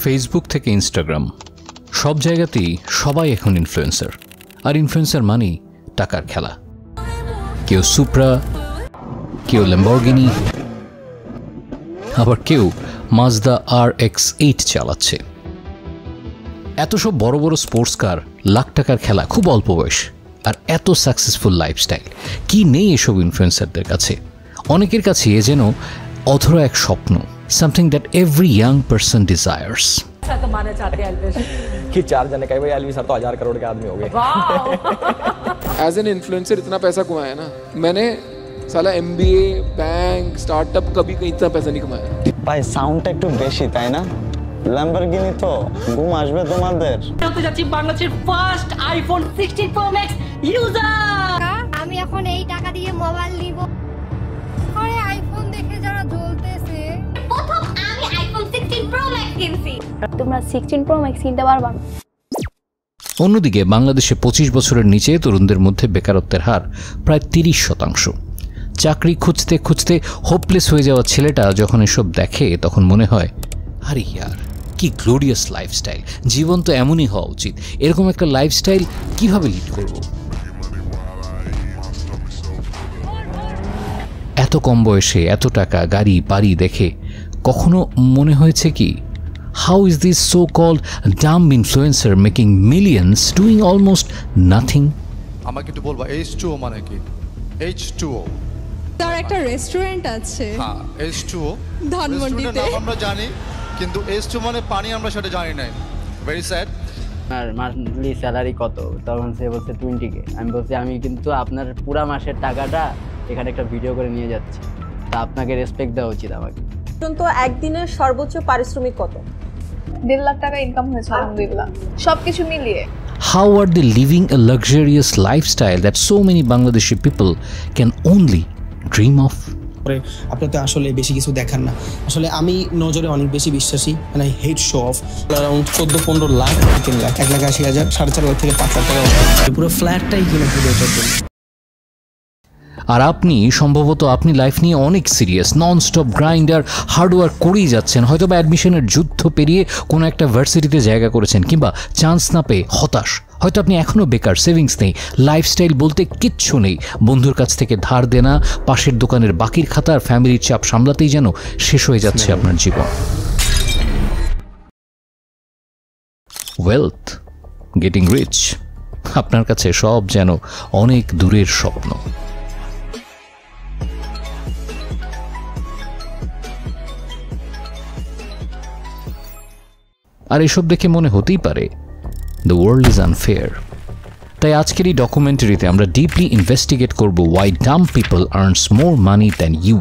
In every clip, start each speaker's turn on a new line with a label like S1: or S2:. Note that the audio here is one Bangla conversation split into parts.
S1: ফেসবুক থেকে ইনস্টাগ্রাম সব জায়গাতেই সবাই এখন ইনফ্লুয়েন্সার, আর ইনফ্লুয়েন্সার মানেই টাকার খেলা। কেউ সুপ্রা, কেউ ল্যাম্বরগিনি, আবার কেউ মাজদা RX-8 চালাচ্ছে। এত সব বড় বড় স্পোর্টস কার, লাখ টাকার খেলা, খুব অল্প বয়স, আর এত সাকসেসফুল লাইফস্টাইল। কি নেই এসব ইনফ্লুয়েন্সারদের কাছে? অনেকের কাছে এ যেন অধরা এক স্বপ্ন, something that every young person desires.
S2: तो माने चाहते हैं एल्विस
S3: कि 4 जने कहे भाई एल्विस सर तो 1000 करोड़ के आदमी हो गए।
S4: एज एन इन्फ्लुएंसर इतना पैसा कमाया ना मैंने, साला MBA बैंक स्टार्टअप कभी कहीं इतना पैसा नहीं कमाया।
S5: भाई साउंडটা একটু বেশি তাই না? ল্যাম্বরগিনি তো ঘুম আসবে তোমাদের।
S2: তো যাচ্ছি বাংলাদেশের first iPhone 16 Pro Max user.
S6: আমি এখন এই টাকা দিয়ে মোবাইল নিব। আরে আইফোন দেখে যারা জ্বলতেছে,
S7: প্রথম আমি আইফোন 16 Pro Max কিনছি।
S6: তোমরা 16 Pro Max কিনতে পারবা না।
S1: অন্যদিকে বাংলাদেশে 25 বছরের নিচে তরুণদের মধ্যে বেকারত্বের হার প্রায় 30%। চাকরি খুঁজতে খুঁজতে হোপলেস হয়ে যাওয়া ছেলেটা যখন এসব দেখে তখন মনে হয়, আরে ইয়ার কি গ্লোরিয়াস লাইফস্টাইল, জীবন তো এমনই হওয়া উচিত। এরকম একটা লাইফস্টাইল কিভাবে লিড করব? এত কম বয়সে এত টাকা, গাড়ি বাড়ি দেখে কখনো মনে হয়েছে কি, how is this so called dumb influencer making millions doing almost nothing?
S8: আমাকে একটু বলবা H2O মানে কি? H2O
S9: তার একটা রেস্টুরেন্ট আছে।
S8: হ্যাঁ, H2O
S9: ধানমন্ডিতে
S8: আমরা জানি, কিন্তু H2O মানে পানি আমরা সেটা জানি না। Very sad.
S10: আর মান্থলি স্যালারি কত? তখন সে বলছে 20K। আমি বলছি আমি কিন্তু আপনার পুরো মাসের টাকাটা এখানে একটা ভিডিও করে নিয়ে যাচ্ছি, তা আপনাকে রেসপেক্ট দেওয়া উচিত আমাকে।
S9: তো একদিনের সর্বোচ্চ পারিশ্রমিক কত?
S11: 1.5 লাখ টাকা ইনকাম হয়েছে আলহামদুলিল্লাহ, সবকিছু মিলিয়ে।
S1: How are they living a luxurious lifestyle that so many Bangladeshi people can only dream of?
S12: আপনি তো আসলে বেশি কিছু দেখান না। আসলে আমি নজরে অনেক বেশি বিশ্বাসী, মানে I hate show off. Around 14-15 lakh, 3 lakh, 1,80,000, 4.5 lakh থেকে 5 লাখ টাকা পুরো ফ্ল্যাটটাই কিনে পুরো চলছে।
S1: আর আপনি লাইফ নিয়ে অনেক serious, non stop grinder, hard work করেই যাচ্ছেন। হয়তো বা অ্যাডমিশনের যুদ্ধ পেরিয়ে কোনো একটা ভার্সিটিতে জায়গা করেছেন, কিংবা চান্স না পেয়ে হতাশ। হয়তো আপনি এখনও বেকার, সেভিংস নেই, লাইফস্টাইল বলতে কিচ্ছু নেই। বন্ধুর কাছ থেকে ধার দেনা, পাশের দোকানের বাকির খাতা আর ফ্যামিলির চাপ সামলাতেই যেন শেষ হয়ে যাচ্ছে আপনার জীবন। ওয়েলথ, গেটিং রিচ, আপনার কাছে সব যেন অনেক দূরের স্বপ্ন। আর এসব দেখে মনে হতেই পারে দ্য ওয়ার্ল্ড ইজ আনফেয়ার। তাই আজকের এই ডকুমেন্টারিতে আমরা ডিপলি ইনভেস্টিগেট করব why dumb people earns more money than you,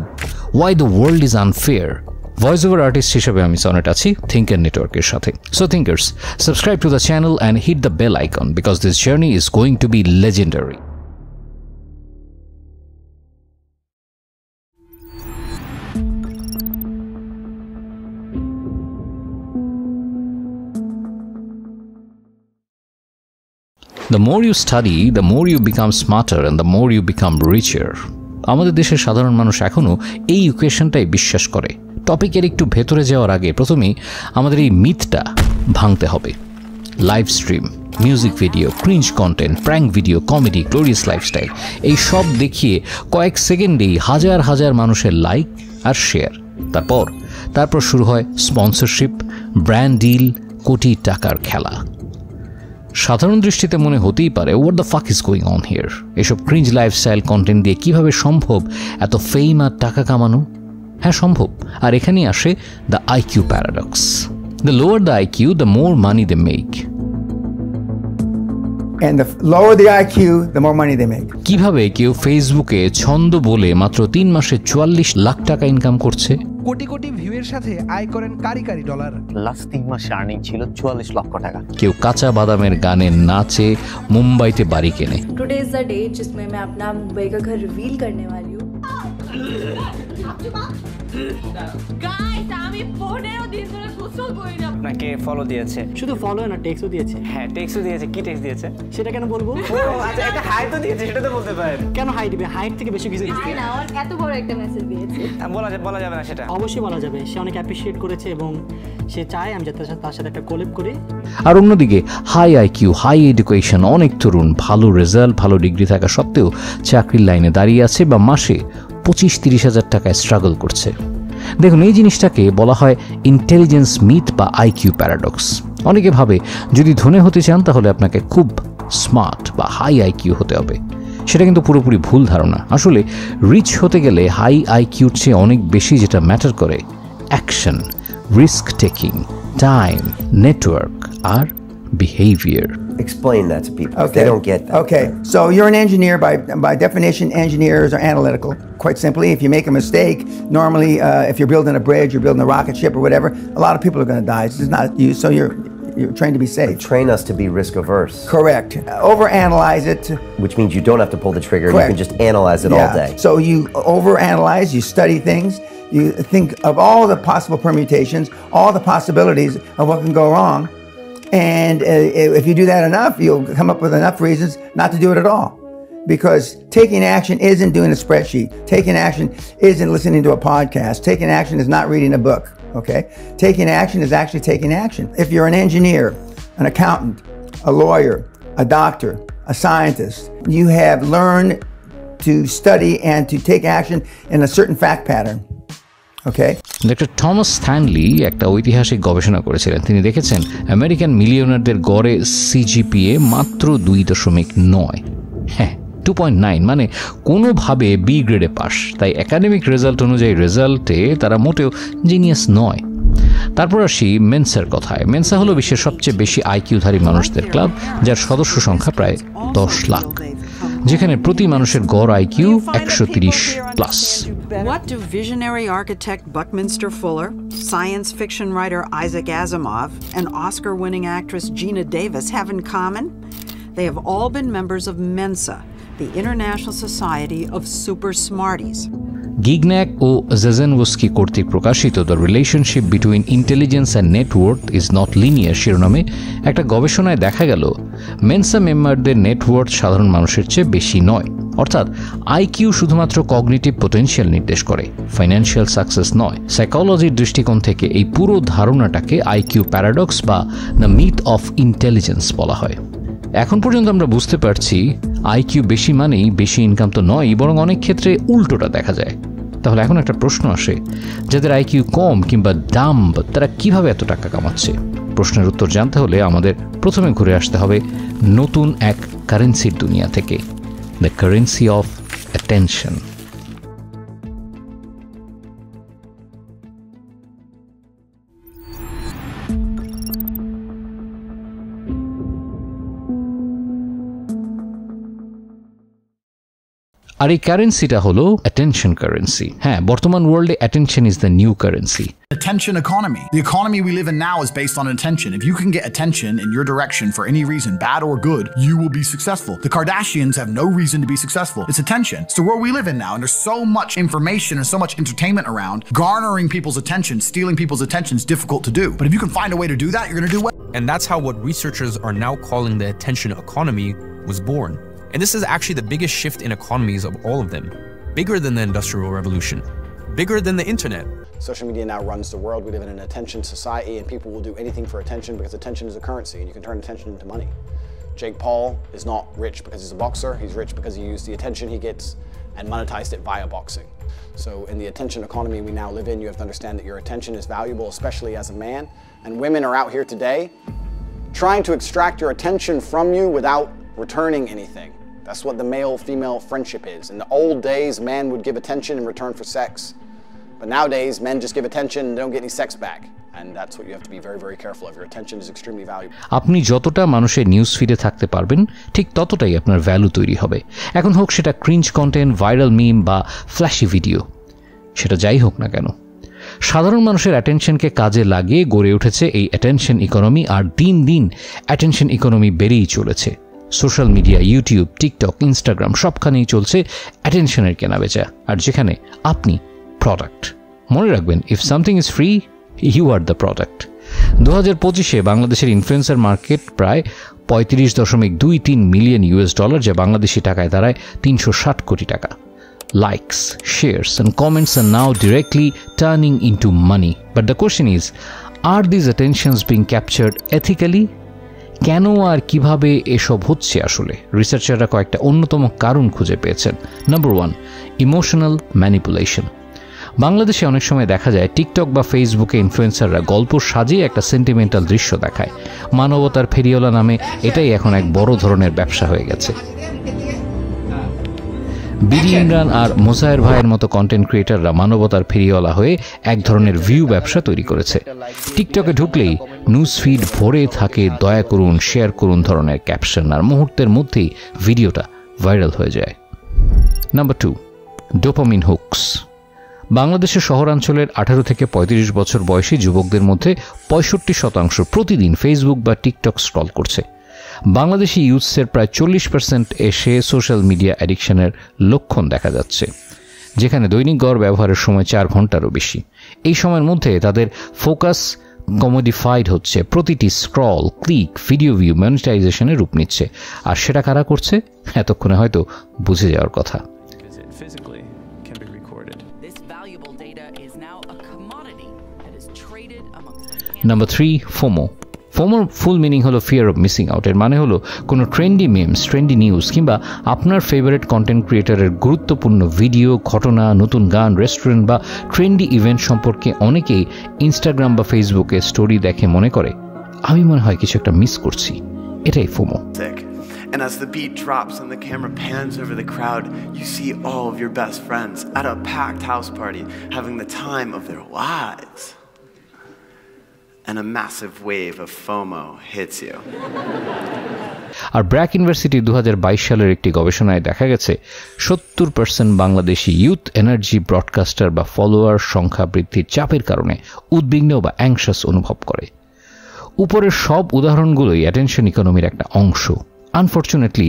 S1: why the world is unfair. Voice over artist হিসেবে আমি সনেট আছি থিঙ্কার নেটওয়ার্কের সাথে। So thinkers, subscribe to the channel and hit the bell icon because this journey is going to be legendary. The more you study, the more you become smarter and the more you become richer. আমাদের দেশের সাধারণ মানুষ এখনও এই ইকুয়েশনটাই বিশ্বাস করে। টপিকের একটু ভেতরে যাওয়ার আগে প্রথমেই আমাদের এই মিথটা ভাঙতে হবে। Live stream, music video, cringe content, prank video, comedy, glorious lifestyle, এই সব দেখিয়ে কয়েক সেকেন্ডেই হাজার হাজার মানুষের লাইক আর শেয়ার। তারপর শুরু হয় স্পন্সরশিপ, ব্র্যান্ড ডিল, কোটি টাকার খেলা। সাধারণ দৃষ্টিতে মনে হতেই পারে what the fuck is going on here? এসব ক্রিঞ্জ লাইফস্টাইল কন্টেন্ট দিয়ে কিভাবে সম্ভব এত ফেম আর টাকা কামানো? হ্যাঁ, সম্ভব। আর এখানেই আসে the IQ paradox. The lower the IQ, the more money they make.
S13: And the lower the IQ, the more money they make.
S1: কিভাবে কেউ ফেসবুকে ছন্দ বলে মাত্র 3 মাসে 44 লাখ টাকা ইনকাম করছে?
S14: কোটি কোটি ভিউয়ের সাথে আয় করেন কারি ডলার।
S5: লাস্ট 3 মাসে আর্নিং ছিল 44 লক্ষ টাকা।
S1: কেউ কাঁচা বাদামের গানে নাচে মুম্বাইতে বাড়ি কেনে।
S15: टुडे इज द डे जिसमें मैं अपना मुंबई का घर रिवील करने वाली हूँ।
S2: गाइस, আমি 15 দিন ধরে গোসল করি না।
S5: আপনাকে ফলো দিয়েছে।
S10: শুধু ফলো না, টেক্সটও দিয়েছে।
S5: হ্যাঁ, টেক্সটও দিয়েছে। কি টেক্সট দিয়েছে
S10: সেটা কেন বলবো?
S5: আচ্ছা, একটা হাই তো দিয়েছে, সেটা তো বলতে পারেন।
S10: কেন হাই দিবে? হাইট থেকে বেশি কিছু দিয়েছে
S11: না, ওর এত বড় একটা মেসেজ দিয়েছে।
S5: বলা যাবে না সেটা।
S10: অবশ্যই বলা যাবে। সে অনেক অ্যাপ্রিশিয়েট করেছে এবং সে চায় আমি যাতে তার সাথে একটা কোল্যাব করি।
S1: আর অন্যদিকে হাই আইকিউ, হাই এডুকেশন, অনেক তরুণ ভালো রেজাল্ট, ভালো ডিগ্রি থাকা সত্ত্বেও চাকরির লাইনে দাঁড়িয়ে আছে বা মাসে 25-30 হাজার টাকায় স্ট্রাগল করছে। দেখুন, এই জিনিসটাকে বলা হয় ইন্টেলিজেন্স মিথ বা আইকিউ প্যারাডক্স। অনেকে ভাবে যদি ধনী হতে চান তাহলে আপনাকে খুব স্মার্ট বা হাই আইকিউ হতে হবে। সেটা কিন্তু পুরোপুরি ভুল ধারণা। আসলে রিচ হতে গেলে হাই আইকিউর চেয়ে অনেক বেশি যেটা ম্যাটার করে action, risk taking, time, network আর behaviour.
S16: Explain that to people.
S13: Okay.
S16: They don't get that.
S13: Okay, so you're an engineer. By definition, engineers are analytical. Quite simply, if you make a mistake, normally if you're building a bridge, you're building a rocket ship or whatever, a lot of people are going to die. It's not you, so you're trained to be safe.
S16: They train us to be risk averse.
S13: Correct. Overanalyze it.
S16: Which means you don't have to pull the trigger.
S13: Correct.
S16: You can just analyze it all day.
S13: So you overanalyze, you study things, you think of all the possible permutations, all the possibilities of what can go wrong. And if you do that enough, you'll come up with enough reasons not to do it at all. Because taking action isn't doing a spreadsheet. Taking action isn't listening to a podcast. Taking action is not reading a book, okay? Taking action is actually taking action. If you're an engineer, an accountant, a lawyer, a doctor, a scientist, you have learned to study and to take action in a certain fact pattern. Okay.
S1: Doctor Thomas Stanley একটা ঐতিহাসিক গবেষণা করেছিলেন। তিনি দেখেছেন আমেরিকান মিলিয়নারদের গড়ে সিজিপিএ মাত্র 2.9। হ্যাঁ, 2.9 মানে কোনোভাবে বি গ্রেডে পাস। তাই একাডেমিক রেজাল্ট অনুযায়ী রেজাল্টে তারা মোটেও জিনিয়াস নয়। তারপর আসি মেন্সার কথায়। মেন্সা হলো বিশ্বের সবচেয়ে বেশি আইকিউধারী মানুষদের ক্লাব, যার সদস্য সংখ্যা প্রায় 10 লাখ, যেখানে প্রতি মানুষের গড় IQ 130+।
S17: What do visionary architect Buckminster Fuller, science fiction writer Isaac Asimov, and Oscar-winning actress Gina Davis have in common? They have all been members of Mensa, the International Society of Super Smarties.
S1: গিগন্যাক ও জেজেনওস্কি কর্তৃক প্রকাশিত the relationship between intelligence and net worth is not linear শিরোনামে একটা গবেষণায় দেখা গেল মেন্সা মেম্বারদের নেটওয়ার্থ সাধারণ মানুষের চেয়ে বেশি নয়। অর্থাৎ আইকিউ শুধুমাত্র কগনিটিভ পোটেনশিয়াল নির্দেশ করে, ফাইন্যান্সিয়াল সাকসেস নয়। সাইকোলজির দৃষ্টিকোণ থেকে এই পুরো ধারণাটাকে আইকিউ প্যারাডক্স বা দ্য মিথ অফ ইন্টেলিজেন্স বলা হয়। এখন পর্যন্ত আমরা বুঝতে পারছি আইকিউ বেশি মানেই বেশি ইনকাম তো নয়, বরং অনেক ক্ষেত্রে উল্টোটা দেখা যায়। তাহলে এখন একটা প্রশ্ন আসে, যাদের আইকিউ কম কিংবা ডাম্ব, তারা কিভাবে এত টাকা কামাচ্ছে? প্রশ্নের উত্তর জানতে হলে আমাদের প্রথমে ঘুরে আসতে হবে নতুন এক কারেন্সির দুনিয়া থেকে, দ্য কারেন্সি অফ অ্যাটেনশন। আর এই কারেন্সিটা হলো অ্যাটেনশন কারেন্সি। হ্যাঁ, বর্তমান ওয়ার্ল্ডে attention is the new currency.
S18: Attention economy. The economy we live in now is based on attention. If you can get attention in your direction for any reason, bad or good, you will be successful. The Kardashians have no reason to be successful. It's attention. It's the world we live in now, and there's so much information and so much entertainment around. Garnering people's attention, stealing people's attention is difficult to do. But if you can find a way to do that, you're going to do well.
S19: And that's how what researchers are now calling the attention economy was born. And this is actually the biggest shift in economies of all of them. Bigger than the Industrial Revolution. Bigger than the internet.
S20: Social media now runs the world. We live in an attention society, and people will do anything for attention because attention is a currency, and you can turn attention into money. Jake Paul is not rich because he's a boxer. He's rich because he used the attention he gets and monetized it via boxing. So in the attention economy we now live in, you have to understand that your attention is valuable, especially as a man. And women are out here today trying to extract your attention from you without returning anything. That's what the male-female friendship is. In the old days, man would give attention in return for sex. But nowadays, men just give attention and don't get any sex back. And that's what you have to be very, very careful of. Your attention is extremely valuable.
S1: আপনি যতটা মানুষের নিউজ ফিডে থাকতে পারবেন, ঠিক ততটাই আপনার ভ্যালু তৈরি হবে। এখন হোক সেটা ক্রিঞ্জ কন্টেন্ট, ভাইরাল মিম বা ফ্ল্যাশি ভিডিও, সেটা যাই হোক না কেন, সাধারণ মানুষের অ্যাটেনশনকে কাজে লাগিয়ে গড়ে উঠেছে এই অ্যাটেনশন ইকোনমি। আর দিন দিন অ্যাটেনশন ইকোনমি বেড়েই চলেছে। Social media, YouTube, TikTok, Instagram সবখানেই চলছে অ্যাটেনশনের কেনাবেচা, আর যেখানে আপনি প্রোডাক্ট। মনে রাখবেন, if something is free, you are the product. 2025-এ বাংলাদেশের ইনফ্লুয়েন্সার মার্কেট প্রায় $35.23 মিলিয়ন, যা বাংলাদেশি টাকায় দাঁড়ায় 360 কোটি টাকা। Likes, shares, and comments are now directly turning into money. But the question is, are these attentions being captured ethically? কেন আর কিভাবে এসব হচ্ছে আসলে? রিসার্চাররা কয়েকটা অন্যতম কারণ খুঁজে পেয়েছেন। Number 1, emotional manipulation. বাংলাদেশে অনেক সময় দেখা যায় টিকটক বা ফেসবুকে ইনফ্লুয়েন্সাররা গল্প সাজিয়ে একটা সেন্টিমেন্টাল দৃশ্য দেখায়। মানবতার ফেরিওয়ালা নামে এটাই এখন এক বড় ধরনের ব্যবসা হয়ে গেছে। বিডি ইমরান আর মোসায়ের ভাইয়ের মতো কন্টেন্ট ক্রিয়েটাররা মানবতার ফেরিওয়ালা হয়ে এক ধরনের ভিউ ব্যবসা তৈরি করেছে। টিকটকে ঢুকলেই নিউজ ফিড ভরে থাকে দয়া করুন, শেয়ার করুন ধরনের ক্যাপশন, আর মুহূর্তের মধ্যেই ভিডিওটা ভাইরাল হয়ে যায়। Number 2, dopamine hooks. বাংলাদেশের শহরাঞ্চলের 18 থেকে 35 বছর বয়সী যুবকদের মধ্যে 65% প্রতিদিন ফেসবুক বা টিকটক স্ক্রল করছে। বাংলাদেশি ইউথসের প্রায় 40% এসে সোশ্যাল মিডিয়া অ্যাডিকশনের লক্ষণ দেখা যাচ্ছে, যেখানে দৈনিক গড় ব্যবহারের সময় 4 ঘন্টারও বেশি। এই সময়ের মধ্যে তাদের ফোকাস কমোডিফাইড হচ্ছে, প্রতিটি স্ক্রল, ক্লিক, ভিডিও ভিউ মনিটাইজেশনের রূপ নিচ্ছে। আর সেটা কারা করছে এতক্ষণে হয়তো বুঝে যাওয়ার কথা। Number 3, FOMO. ফোমোর ফুল মিনিং হলো ফিয়ার অফ মিসিং আউট। এর মানে হলো কোনো ট্রেন্ডি মিমস, ট্রেন্ডি নিউজ কিংবা আপনার ফেভারিট কন্টেন্ট ক্রিয়েটারের গুরুত্বপূর্ণ ভিডিও, ঘটনা, নতুন গান, রেস্টুরেন্ট বা ট্রেন্ডি ইভেন্ট সম্পর্কে অনেকেই ইনস্টাগ্রাম বা ফেসবুকে স্টোরি দেখে মনে করে আমি মনে হয় কিছু একটা মিস করছি। এটাই FOMO.
S21: And as the beat drops and the camera pans over the crowd, you see all of your best friends at a packed house party having the time of their lives. And a massive wave of FOMO hits you.
S1: আর ব্র্যাক ইউনিভার্সিটি 2022 সালের একটি গবেষণায় দেখা গেছে 70% বাংলাদেশি ইউথ এনার্জি ব্রডকাস্টার বা ফলোয়ার সংখ্যা বৃদ্ধির চাপের কারণে উদ্বিগ্ন বা অ্যাংশাস অনুভব করে। উপরের সব উদাহরণগুলোই অ্যাটেনশন ইকোনমির একটা অংশ। আনফর্চুনেটলি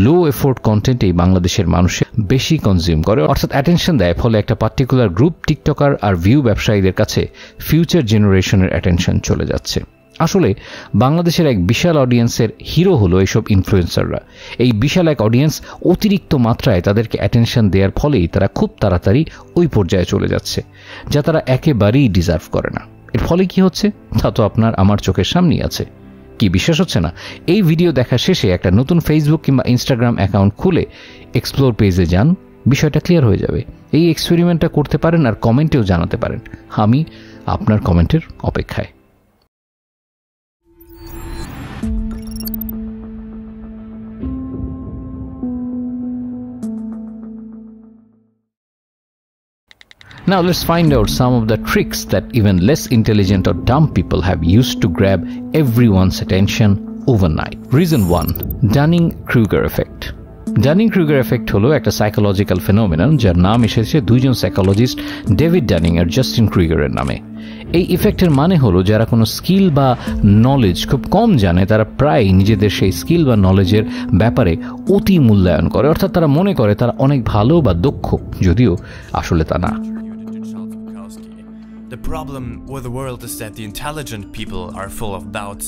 S1: লো এফোর্ট কন্টেন্টেই বাংলাদেশের মানুষের বেশি কনজিউম করে, অর্থাৎ অ্যাটেনশন দেয়। ফলে একটা পার্টিকুলার গ্রুপ টিকটকার আর ভিউ ব্যবসায়ীদের কাছে ফিউচার জেনারেশনের অ্যাটেনশন চলে যাচ্ছে। আসলে বাংলাদেশের এক বিশাল অডিয়েন্সের হিরো হলো এইসব ইনফ্লুয়েন্সাররা। এই বিশাল এক অডিয়েন্স অতিরিক্ত মাত্রায় তাদেরকে অ্যাটেনশন দেওয়ার ফলেই তারা খুব তাড়াতাড়ি ওই পর্যায়ে চলে যাচ্ছে, যা তারা একেবারেই ডিজার্ভ করে না। এর ফলে কি হচ্ছে তা তো আপনার আমার চোখের সামনেই আছে। কি বিশ্বাস হচ্ছে না? এই ভিডিও দেখা শেষে একটা নতুন ফেসবুক কিংবা ইনস্টাগ্রাম অ্যাকাউন্ট খুলে এক্সপ্লোর পেজে যান, বিষয়টা ক্লিয়ার হয়ে যাবে। এই এক্সপেরিমেন্টটা করতে পারেন আর কমেন্টেও জানাতে পারেন। আমি আপনার কমেন্টের অপেক্ষায়। Now let's find out some of the tricks that even less intelligent or dumb people have used to grab everyone's attention overnight. Reason 1, Dunning-Kruger effect. Dunning-Kruger effect হলো একটা সাইকোলজিক্যাল ফেনোমেনন যার নাম এসেছে দুইজন সাইকোলজিস্ট ডেভিড ডানিং আর জাস্টিন ক্রুগারের নামে। এই ইফেক্টের মানে হলো যারা কোনো স্কিল বা নলেজ খুব কম জানে তারা প্রায় নিজেদের সেই স্কিল বা নলেজের ব্যাপারে অতি মূল্যায়ন করে, অর্থাৎ তারা মনে করে তারা অনেক ভালো বা দক্ষ, যদিও আসলে তা না।
S22: The problem with the world is that the intelligent people are full of doubts,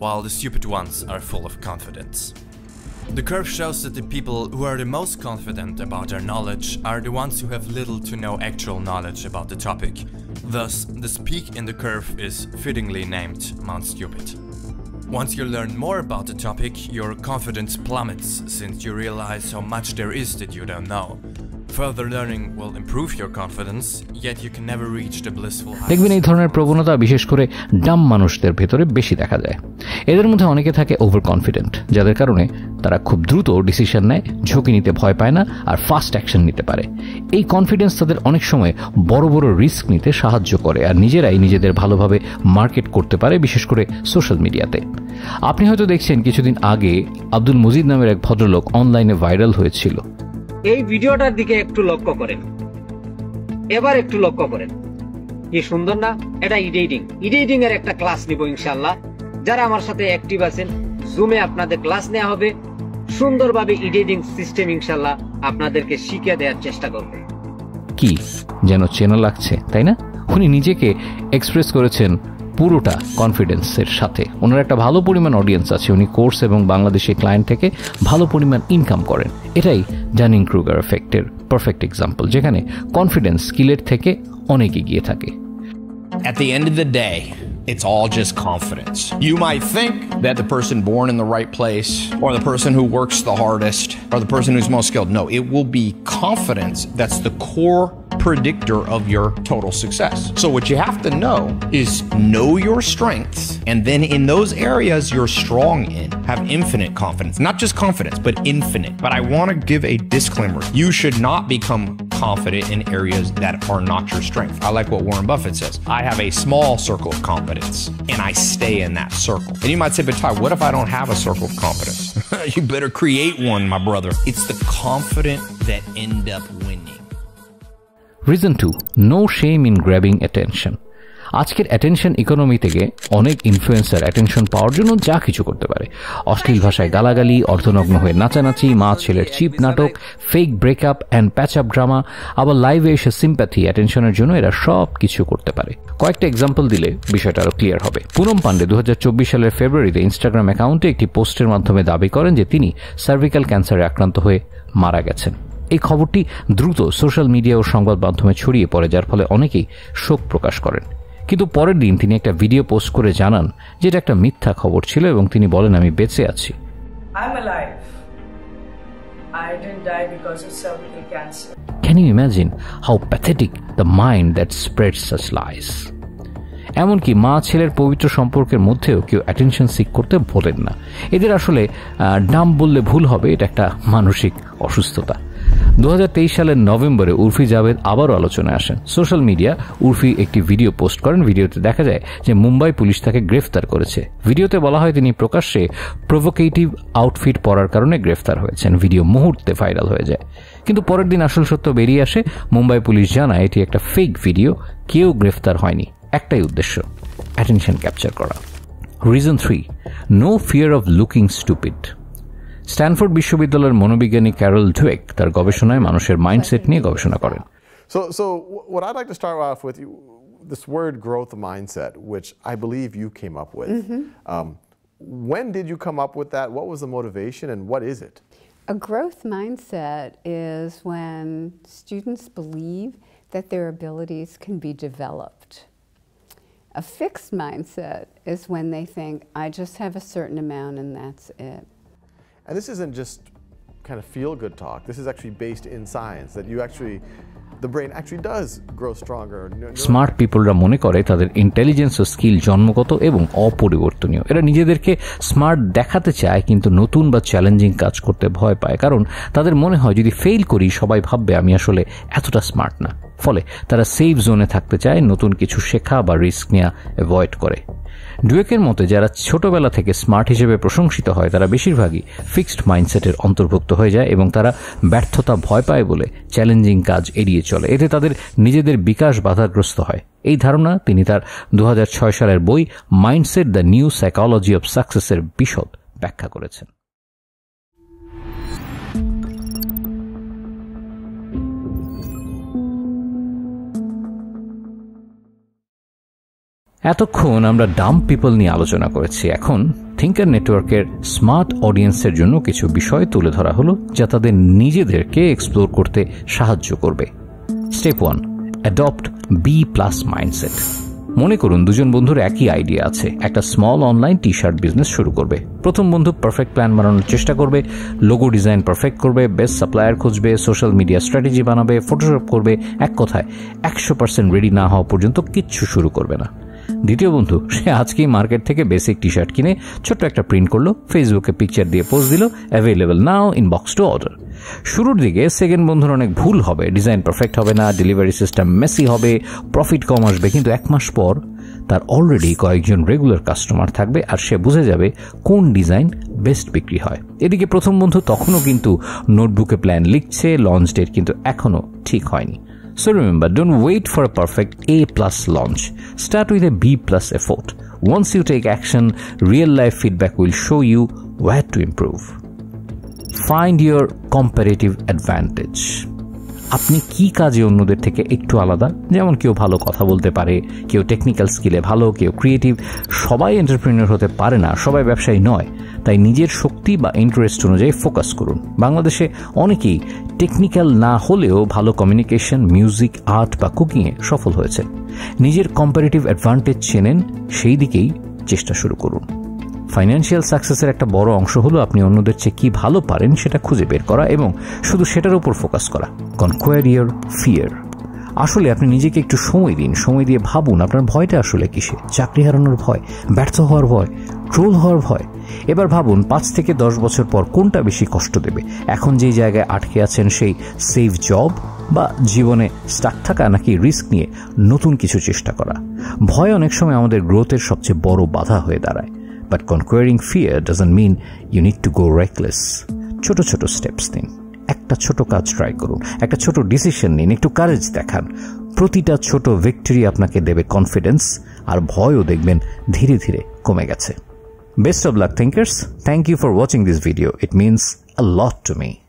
S22: while the stupid ones are full of confidence. The curve shows that the people who are the most confident about their knowledge are the ones who have little to no actual knowledge about the topic. Thus, this peak in the curve is fittingly named Mount Stupid. Once you learn more about the topic, your confidence plummets since you realize how much there is that you don't know. Further learning will improve your confidence, yet you can never reach the blissful heights.
S1: দেখবেন এই ধরনের প্রবণতা বিশেষ করে ডাম মানুষদের ভেতরে বেশি দেখা যায়। এদের মধ্যে অনেকে থাকে ওভার কনফিডেন্ট, যাদের কারণে তারা খুব দ্রুত ডিসিশন নেয়, ঝুঁকি নিতে ভয় পায় না আর ফাস্ট অ্যাকশন নিতে পারে। এই কনফিডেন্স তাদের অনেক সময় বড় বড় রিস্ক নিতে সাহায্য করে আর নিজেরাই নিজেদের ভালোভাবে মার্কেট করতে পারে, বিশেষ করে সোশ্যাল মিডিয়াতে। আপনি হয়তো দেখছেন কিছুদিন আগে আব্দুল মজিদ নামের এক ভদ্রলোক অনলাইনে ভাইরাল হয়েছিল।
S23: এই ভিডিওটার দিকে একটু লক্ষ্য করেন, এবার একটু লক্ষ্য করেন, কি সুন্দর না? এটা এডিটিং এর একটা ক্লাস নিব ইনশাআল্লাহ। যারা আমার সাথে অ্যাক্টিভ আছেন, জুমে আপনাদের ক্লাস নেওয়া হবে, সুন্দরভাবে এডিটিং সিস্টেম ইনশাআল্লাহ আপনাদেরকে শিখিয়ে দেওয়ার চেষ্টা করবে।
S1: কি যেন চেনা লাগছে, তাই না? উনি নিজেকে এক্সপ্রেস করেছেন পুরোটা কনফিডেন্সের সাথে। ওনার একটা ভালো পরিমাণ অডিয়েন্স আছে, উনি কোর্স এবং বাংলাদেশি ক্লায়েন্ট থেকে ভালো পরিমাণ ইনকাম করেন। এটাই ডানিং-ক্রুগার এফেক্টের পারফেক্ট এক্সাম্পল, যেখানে কনফিডেন্স স্কিলের থেকে অনেক এগিয়ে থাকে।
S3: At the end of the day, it's all just confidence. You might think that the person born in the right place, or the person who works the hardest, or the person who's most skilled. No, it will be confidence that's the core predictor of your total success. So what you have to know your strengths, and then in those areas you're strong in, have infinite confidence. Not just confidence, but infinite. But I want to give a disclaimer. You should not become confident in areas that are not your strength. I like what Warren Buffett says. I have a small circle of competence, and I stay in that circle. And you might say, but Ty, what if I don't have a circle of competence? You better create one, my brother. It's the confident that end up winning.
S1: Reason 2, no shame in grabbing attention. আজকের অ্যাটেনশন ইকোনমি থেকে অনেক ইনফ্লুয়েন্সার অ্যাটেনশন পাওয়ার জন্য যা কিছু করতে পারে। অশ্লীল ভাষায় গালাগালি, অর্ধনগ্ন হয়ে নাচানাচি, মা ছেলের চিপ নাটক, fake breakup and patch up drama, আবার লাইভে এসে সিম্প্যাথি অ্যাটেনশনের জন্য এরা সব কিছু করতে পারে। কয়েকটা এক্সাম্পল দিলে বিষয়টা আরো ক্লিয়ার হবে। পুনম পান্ডে 2024 সালের ফেব্রুয়ারিতে ইনস্টাগ্রাম অ্যাকাউন্টে একটি পোস্টের মাধ্যমে দাবি করেন যে তিনি সার্ভিক্যাল ক্যান্সারে আক্রান্ত হয়ে মারা গেছেন। এই খবরটি দ্রুত সোশ্যাল মিডিয়া ও সংবাদ মাধ্যমে ছড়িয়ে পড়ে, যার ফলে অনেকেই শোক প্রকাশ করেন। কিন্তু পরের দিন তিনি একটা ভিডিও পোস্ট করে জানান যে এটা একটা মিথ্যা খবর ছিল এবং তিনি বলেন, আমি বেঁচে আছি। Can you imagine how pathetic the mind that spreads such lies? এমনকি মা ছেলের পবিত্র সম্পর্কের মধ্যেও কেউ অ্যাটেনশন সিক করতে ভোলেন না। এদের আসলে ডাম বললে ভুল হবে, এটা একটা মানসিক অসুস্থতা। 2023 সালের নভেম্বরে উর্ফি জাভেদ আবারও আলোচনায় আসেন। সোশ্যাল মিডিয়া উর্ফি একটি ভিডিও পোস্ট করেন। ভিডিওতে দেখা যায় যে মুম্বাই পুলিশ তাকে গ্রেফতার করেছে। ভিডিওতে বলা হয় তিনি প্রকাশ্যে প্রভোকেটিভ আউটফিট পরার কারণে গ্রেফতার হয়েছেন। ভিডিও মুহূর্তে ভাইরাল হয়ে যায়, কিন্তু পরের দিন আসল সত্য বেরিয়ে আসে। মুম্বাই পুলিশ জানায় এটি একটা ফেক ভিডিও, কেউ গ্রেফতার হয়নি। একটাই উদ্দেশ্য, অ্যাটেনশন ক্যাপচার করা। Reason 3, no fear of looking stupid. Stanford বিশ্ববিদ্যালয়ের মনোবিজ্ঞানী ক্যারল ডুয়েক তার গবেষণায় মানুষের মাইন্ডসেট নিয়ে গবেষণা করেন।
S4: So what I'd like to start off with, this word growth mindset, which I believe you came up with. When did you come up with that? What was the motivation and what is it?
S7: A growth mindset is when students believe that their abilities can be developed. A fixed mindset is when they think, I just have a certain amount and that's it.
S4: And this isn't just kind of feel-good talk. This is actually based in science, that the brain actually does grow stronger.
S1: Smart পিপলরা মনে করে তাদের ইন্টেলিজেন্স ও স্কিল জন্মগত এবং অপরিবর্তনীয়। এরা নিজেদেরকে স্মার্ট দেখাতে চায়, কিন্তু নতুন বা চ্যালেঞ্জিং কাজ করতে ভয় পায়, কারণ তাদের মনে হয় যদি ফেল করি সবাই ভাববে আমি আসলে এতটা স্মার্ট না। ফলে তারা সেফ জোনে থাকতে চায়, নতুন কিছু শেখা বা রিস্ক নেওয়া অ্যাভয়েড করে। ডুয়েকের মতে যারা ছোটবেলা থেকে স্মার্ট হিসেবে প্রশংসিত হয় তারা বেশিরভাগই ফিক্সড মাইন্ডসেটের অন্তর্ভুক্ত হয়ে যায় এবং তারা ব্যর্থতা ভয় পায় বলে চ্যালেঞ্জিং কাজ এড়িয়ে চলে। এতে তাদের নিজেদের বিকাশ বাধাগ্রস্ত হয়। এই ধারণা তিনি তার 2006 সালের বই mindset the new psychology of সাকসেসের বিশদ ব্যাখ্যা করেছেন। এতক্ষণ আমরা ডাম পিপল নিয়ে আলোচনা করেছি। এখন থিঙ্কার নেটওয়ার্কের স্মার্ট অডিয়েন্সের জন্য কিছু বিষয় তুলে ধরা হলো যা তাদের নিজেদেরকে এক্সপ্লোর করতে সাহায্য করবে। Step 1, adopt B plus mindset. মনে করুন দুজন বন্ধুর একই আইডিয়া আছে, একটা small online T shirt business শুরু করবে। প্রথম বন্ধু পারফেক্ট প্ল্যান বানানোর চেষ্টা করবে, লোগো ডিজাইন পারফেক্ট করবে, বেস্ট সাপ্লায়ার খুঁজবে, সোশ্যাল মিডিয়া স্ট্র্যাটেজি বানাবে, ফটোশপ করবে। এক কথায় 100% রেডি না হওয়া পর্যন্ত কিচ্ছু শুরু করবে না। দ্বিতীয় বন্ধু সে আজকেই মার্কেট থেকে বেসিক টি শার্ট কিনে ছোট্ট একটা প্রিন্ট করলো, ফেসবুকে পিকচার দিয়ে পোস্ট দিল, অ্যাভেলেবল নাও, ইনবক্স টু অর্ডার। শুরুর দিকে সেকেন্ড বন্ধুর অনেক ভুল হবে, ডিজাইন পারফেক্ট হবে না, ডেলিভারি সিস্টেম মেসি হবে, প্রফিট কম আসবে, কিন্তু 1 মাস পর তার অলরেডি কয়েকজন রেগুলার কাস্টমার থাকবে আর সে বুঝে যাবে কোন ডিজাইন বেস্ট বিক্রি হয়। এদিকে প্রথম বন্ধু তখনও কিন্তু নোটবুকে প্ল্যান লিখছে, লঞ্চ ডেট কিন্তু এখনও ঠিক হয়নি। So remember, don't wait for a perfect A+ launch. Start with a B+ effort. Once you take action, real-life feedback will show you where to improve. Find your comparative advantage. আপনি কি কাজে অন্যদের থেকে একটু আলাদা? যেমন কেউ ভালো কথা বলতে পারে, কেউ টেকনিক্যাল স্কিলে ভালো, কেউ ক্রিয়েটিভ। সবাই এন্টারপ্রেনিয়র হতে পারে না, সবাই ব্যবসায়ী নয়। তাই নিজের শক্তি বা ইন্টারেস্ট অনুযায়ী ফোকাস করুন। বাংলাদেশে অনেকেই টেকনিক্যাল না হলেও ভালো কমিউনিকেশন, মিউজিক, আর্ট বা কুকিংয়ে সফল হয়েছে। নিজের কম্পারেটিভ অ্যাডভান্টেজ চেনেন, সেই দিকেই চেষ্টা শুরু করুন। ফাইন্যান্সিয়াল সাকসেসের একটা বড় অংশ হলো আপনি অন্যদের চেয়ে কি ভালো পারেন সেটা খুঁজে বের করা এবং শুধু সেটার উপর ফোকাস করা। Conquer your fear. আসলে আপনি নিজেকে একটু সময় দিন, সময় দিয়ে ভাবুন আপনার ভয়টা আসলে কিসে। চাকরি হারানোর ভয়, ব্যর্থ হওয়ার ভয়, ট্রোল হওয়ার ভয়। এবার ভাবুন 5 থেকে 10 বছর পর কোনটা বেশি কষ্ট দেবে। এখন যেই জায়গায় আটকে আছেন সেই সেফ জব, বা জীবনে স্টাক থাকা, নাকি রিস্ক নিয়ে নতুন কিছু চেষ্টা করা। ভয় অনেক সময় আমাদের গ্রোথের সবচেয়ে বড় বাধা হয়ে দাঁড়ায়। But conquering fear doesn't mean you need to go reckless. ছোট ছোট স্টেপস নিন, একটা ছোট কাজ ট্রাই করুন, একটা ছোট ডিসিশন নিন, একটু কারেজ দেখান। প্রতিটা ছোট ভিক্টরি আপনাকে দেবে কনফিডেন্স, আর ভয়ও দেখবেন ধীরে ধীরে কমে গেছে। Best of luck, thinkers. Thank you for watching this video. It means a lot to me.